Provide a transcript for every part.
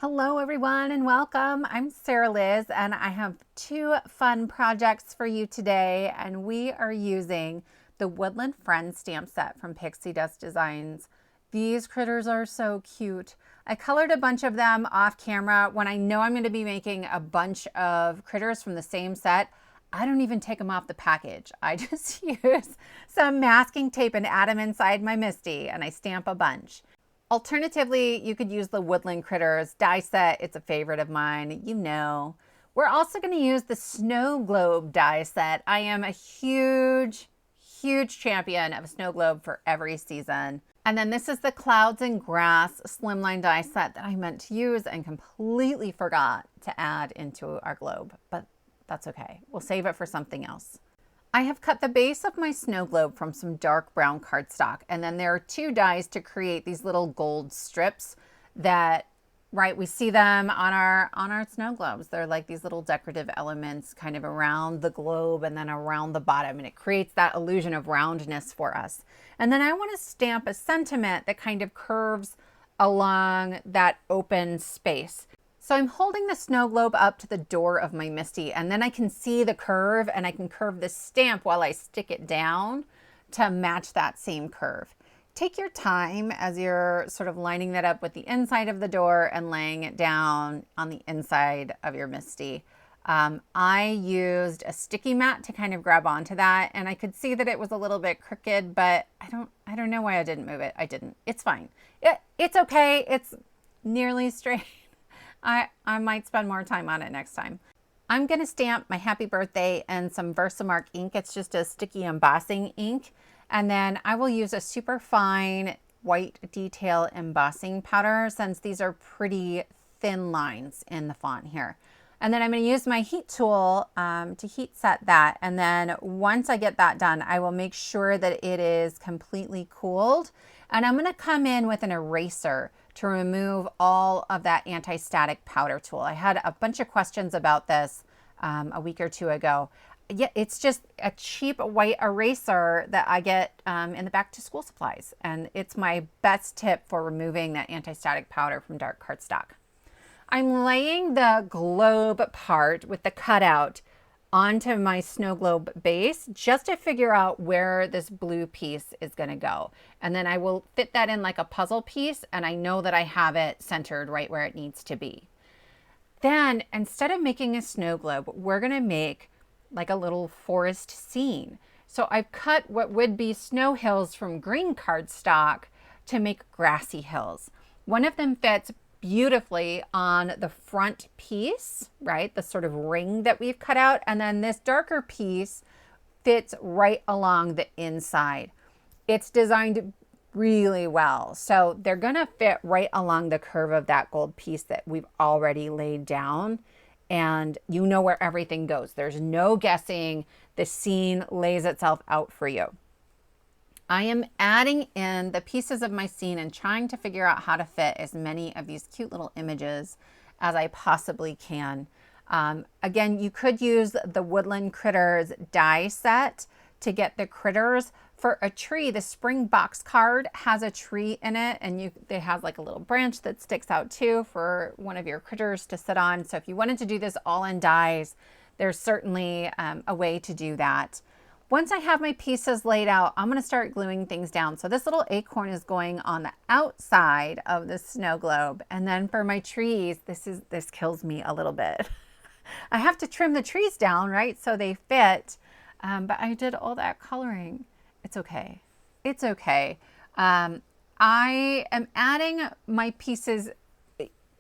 Hello everyone and welcome. I'm Sarah Liz and I have two fun projects for you today, and we are using the Woodland Friends Stamp set from Pixi Designs. These critters are so cute. I colored a bunch of them off camera. When I know I'm going to be making a bunch of critters from the same set, I don't even take them off the package. I just use some masking tape and add them inside my Misty and I stamp a bunch. Alternatively, you could use the Woodland Critters die set. It's a favorite of mine, you know. We're also going to use the snow globe die set. I am a huge champion of a snow globe for every season. And then this is the clouds and grass slimline die set that I meant to use and completely forgot to add into our globe, but that's okay. We'll save it for something else. I have cut the base of my snow globe from some dark brown cardstock, and then there are two dies to create these little gold strips that, right, we see them on our snow globes. They're like these little decorative elements kind of around the globe and then around the bottom, and it creates that illusion of roundness for us. And then I want to stamp a sentiment that kind of curves along that open space. So I'm holding the snow globe up to the door of my Misty, and then I can see the curve, and I can curve the stamp while I stick it down to match that same curve. Take your time as you're sort of lining that up with the inside of the door and laying it down on the inside of your Misty. I used a sticky mat to kind of grab onto that, and I could see that it was a little bit crooked, but I don't know why I didn't move it. I didn't. It's fine. It's okay. It's nearly straight. I might spend more time on it next time. I'm going to stamp my happy birthday and some Versamark ink. It's just a sticky embossing ink. And then I will use a super fine white detail embossing powder, since these are pretty thin lines in the font here. And then I'm going to use my heat tool to heat set that. And then once I get that done, I will make sure that it is completely cooled. And I'm going to come in with an eraser to remove all of that anti-static powder tool. I had a bunch of questions about this a week or two ago. Yeah, it's just a cheap white eraser that I get in the back to school supplies. And it's my best tip for removing that anti-static powder from dark cardstock. I'm laying the globe part with the cutout onto my snow globe base just to figure out where this blue piece is going to go. And then I will fit that in like a puzzle piece, and I know that I have it centered right where it needs to be. Then instead of making a snow globe, we're going to make like a little forest scene. So I've cut what would be snow hills from green cardstock to make grassy hills. One of them fits beautifully on the front piece, right? The sort of ring that we've cut out. And then this darker piece fits right along the inside. It's designed really well. So they're going to fit right along the curve of that gold piece that we've already laid down. And you know where everything goes. There's no guessing. The scene lays itself out for you. I am adding in the pieces of my scene and trying to figure out how to fit as many of these cute little images as I possibly can. Again, you could use the Woodland Critters die set to get the critters. For a tree, the spring box card has a tree in it, and it has like a little branch that sticks out too for one of your critters to sit on. So if you wanted to do this all in dies, there's certainly a way to do that. Once I have my pieces laid out, I'm going to start gluing things down. So this little acorn is going on the outside of the snow globe. And then for my trees, this kills me a little bit. I have to trim the trees down, right? So they fit. But I did all that coloring. It's okay. It's okay. I am adding my pieces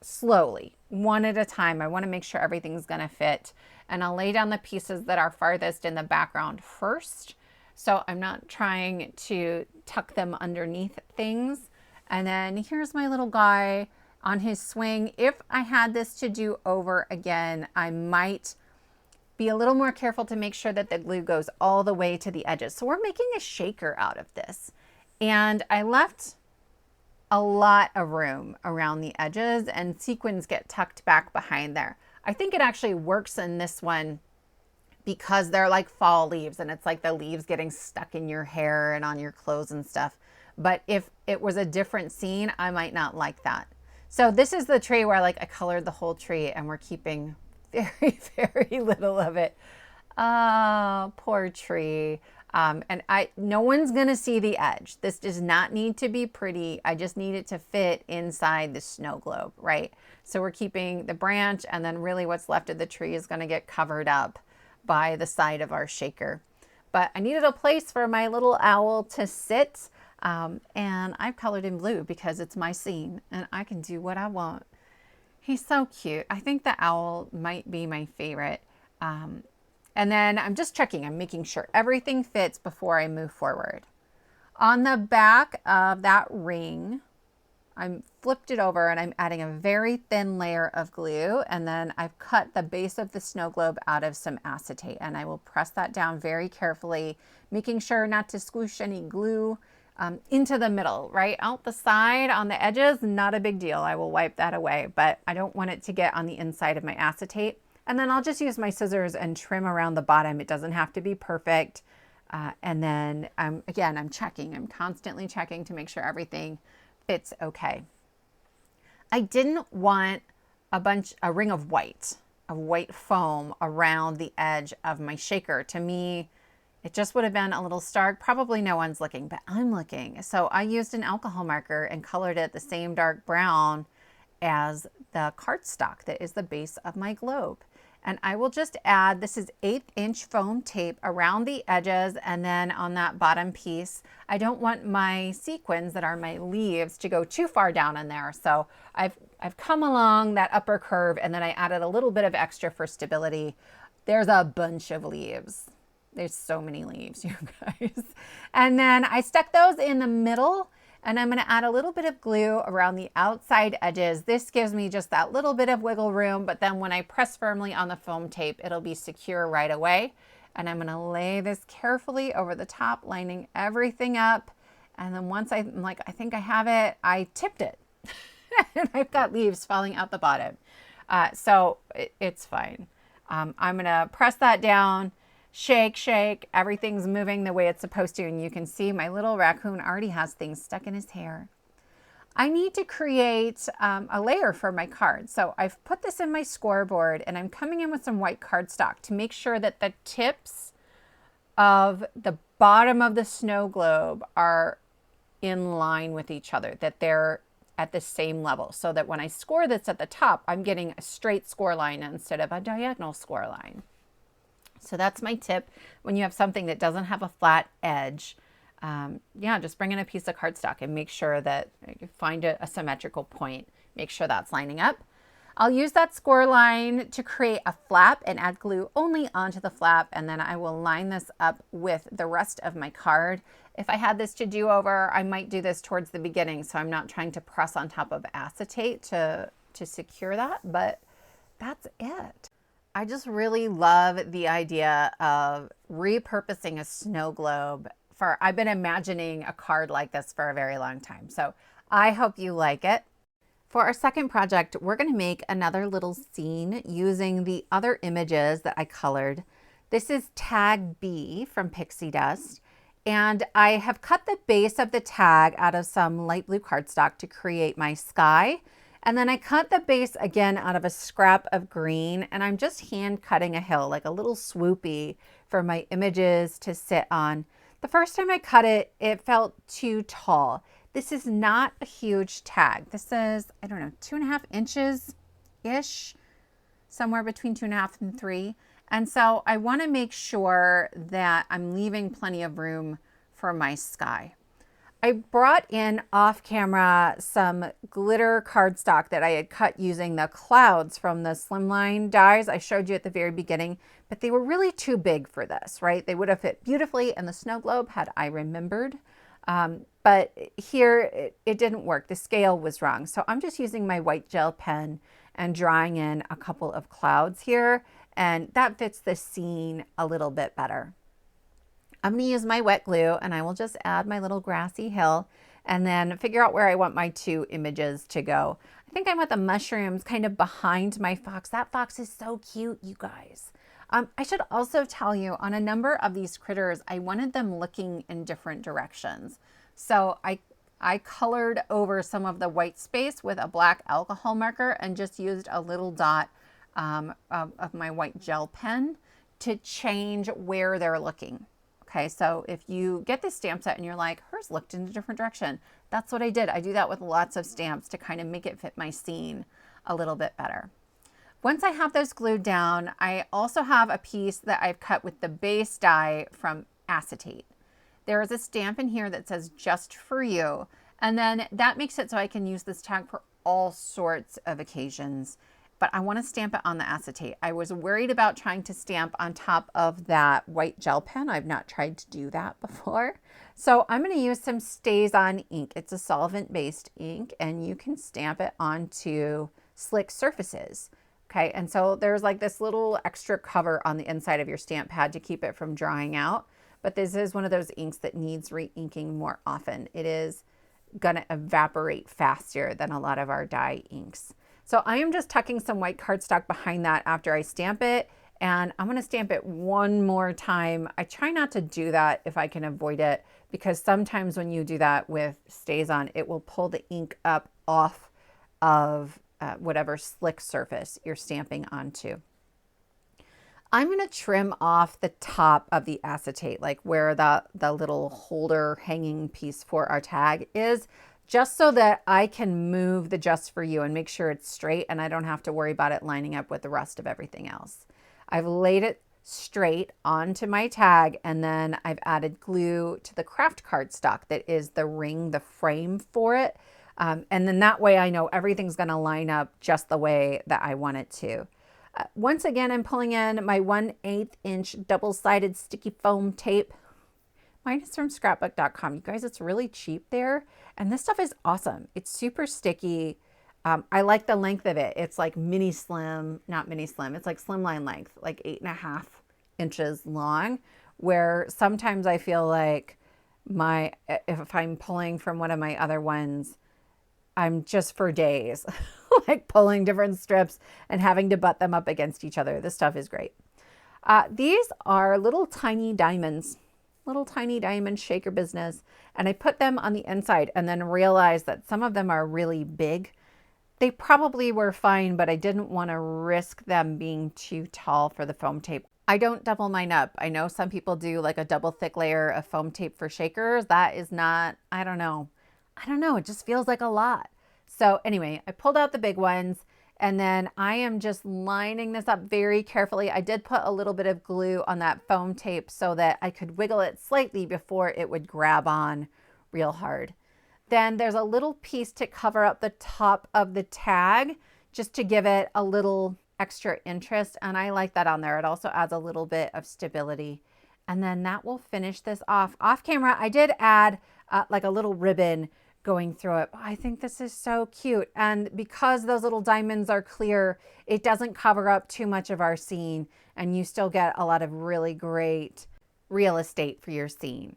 slowly, one at a time. I want to make sure everything's going to fit. And I'll lay down the pieces that are farthest in the background first. So I'm not trying to tuck them underneath things. And then here's my little guy on his swing. If I had this to do over again, I might be a little more careful to make sure that the glue goes all the way to the edges. So we're making a shaker out of this. And I left a lot of room around the edges, and sequins get tucked back behind there. I think it actually works in this one because they're like fall leaves, and it's like the leaves getting stuck in your hair and on your clothes and stuff. But if it was a different scene, I might not like that. So this is the tree where like I colored the whole tree and we're keeping very, very little of it. Oh, poor tree. And no one's gonna see the edge. This does not need to be pretty. I just need it to fit inside the snow globe, right? So we're keeping the branch, and then really what's left of the tree is gonna get covered up by the side of our shaker. But I needed a place for my little owl to sit. And I've colored in blue because it's my scene and I can do what I want. He's so cute. I think the owl might be my favorite. And then I'm just checking, I'm making sure everything fits before I move forward. On the back of that ring, I'm flipped it over and I'm adding a very thin layer of glue, and then I've cut the base of the snow globe out of some acetate, and I will press that down very carefully, making sure not to squish any glue into the middle, right? Out the side, on the edges, not a big deal. I will wipe that away, but I don't want it to get on the inside of my acetate. And then I'll just use my scissors and trim around the bottom. It doesn't have to be perfect. And then again, I'm constantly checking to make sure everything fits okay. I didn't want a ring of white foam around the edge of my shaker. To me, it just would have been a little stark. Probably no one's looking, but I'm looking. So I used an alcohol marker and colored it the same dark brown as the cardstock that is the base of my globe. And I will just add, this is 1/8" foam tape around the edges, and then on that bottom piece, I don't want my sequins that are my leaves to go too far down in there. So I've come along that upper curve, and then I added a little bit of extra for stability. There's a bunch of leaves. There's so many leaves, you guys. And then I stuck those in the middle, and I'm gonna add a little bit of glue around the outside edges. This gives me just that little bit of wiggle room, but then when I press firmly on the foam tape, it'll be secure right away. And I'm gonna lay this carefully over the top, lining everything up. And then once I'm like, I think I have it, I tipped it. And I've got leaves falling out the bottom. So it's fine. I'm gonna press that down, shake, shake, everything's moving the way it's supposed to, and you can see my little raccoon already has things stuck in his hair. I need to create a layer for my card. So I've put this in my scoreboard, and I'm coming in with some white cardstock to make sure that the tips of the bottom of the snow globe are in line with each other, that they're at the same level, so that when I score this at the top, I'm getting a straight score line instead of a diagonal score line. So that's my tip. When you have something that doesn't have a flat edge, yeah, just bring in a piece of cardstock and make sure that you find a symmetrical point. Make sure that's lining up. I'll use that score line to create a flap and add glue only onto the flap, and then I will line this up with the rest of my card. If I had this to do over, I might do this towards the beginning, so I'm not trying to press on top of acetate to secure that, but that's it. I just really love the idea of repurposing a snow globe. I've been imagining a card like this for a very long time. So I hope you like it. For our second project, we're going to make another little scene using the other images that I colored. This is tag B from Pixie Dust. And I have cut the base of the tag out of some light blue cardstock to create my sky. And then I cut the base again out of a scrap of green, and I'm just hand cutting a hill, like a little swoopy for my images to sit on. The first time I cut it, it felt too tall. This is not a huge tag. This is, I don't know, 2.5 inches-ish, somewhere between 2.5 and 3. And so I want to make sure that I'm leaving plenty of room for my sky. I brought in off camera some glitter cardstock that I had cut using the clouds from the slimline dies I showed you at the very beginning, but they were really too big for this, right? They would have fit beautifully in the snow globe had I remembered, but here it didn't work. The scale was wrong. So I'm just using my white gel pen and drawing in a couple of clouds here, and that fits the scene a little bit better. I'm going to use my wet glue, and I will just add my little grassy hill and then figure out where I want my 2 images to go. I think I want the mushrooms kind of behind my fox. That fox is so cute, you guys. I should also tell you, on a number of these critters, I wanted them looking in different directions. So I I colored over some of the white space with a black alcohol marker and just used a little dot of my white gel pen to change where they're looking. Okay, so if you get this stamp set and you're like, hers looked in a different direction, that's what I did. I do that with lots of stamps to kind of make it fit my scene a little bit better. Once I have those glued down, I also have a piece that I've cut with the base die from acetate. There is a stamp in here that says just for you, and then that makes it so I can use this tag for all sorts of occasions, but I want to stamp it on the acetate. I was worried about trying to stamp on top of that white gel pen. I've not tried to do that before. So I'm going to use some StazOn ink. It's a solvent-based ink, and you can stamp it onto slick surfaces. Okay, and so there's like this little extra cover on the inside of your stamp pad to keep it from drying out. But this is one of those inks that needs re-inking more often. It is going to evaporate faster than a lot of our dye inks. So I am just tucking some white cardstock behind that after I stamp it, and I'm going to stamp it one more time. I try not to do that if I can avoid it, because sometimes when you do that with StazOn, it will pull the ink up off of whatever slick surface you're stamping onto. I'm going to trim off the top of the acetate, like where the little holder hanging piece for our tag is, just so that I can move the just for you and make sure it's straight and I don't have to worry about it lining up with the rest of everything else. I've laid it straight onto my tag, and then I've added glue to the craft cardstock that is the ring, the frame for it. And then that way I know everything's going to line up just the way that I want it to. Once again, I'm pulling in my 1/8 inch double-sided sticky foam tape. Mine is from scrapbook.com. You guys, it's really cheap there. And this stuff is awesome. It's super sticky. I like the length of it. It's like mini slim, not mini slim. It's like slimline length, like 8.5 inches long, where sometimes I feel like if I'm pulling from one of my other ones, I'm just for days, like pulling different strips and having to butt them up against each other. This stuff is great. These are little tiny diamonds. Little tiny diamond shaker business, and I put them on the inside and then realized that some of them are really big. They probably were fine, but I didn't want to risk them being too tall for the foam tape. I don't double mine up. I know some people do like a double thick layer of foam tape for shakers. That is not, I don't know. It just feels like a lot. So anyway, I pulled out the big ones, and then I am just lining this up very carefully. I did put a little bit of glue on that foam tape so that I could wiggle it slightly before it would grab on real hard. Then there's a little piece to cover up the top of the tag just to give it a little extra interest, and I like that on there. It also adds a little bit of stability. And then that will finish this off. Off camera, I did add like a little ribbon going through it. I think this is so cute. And because those little diamonds are clear, it doesn't cover up too much of our scene, and you still get a lot of really great real estate for your scene.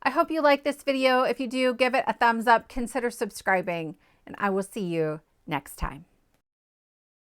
I hope you like this video. If you do, give it a thumbs up, consider subscribing, and I will see you next time.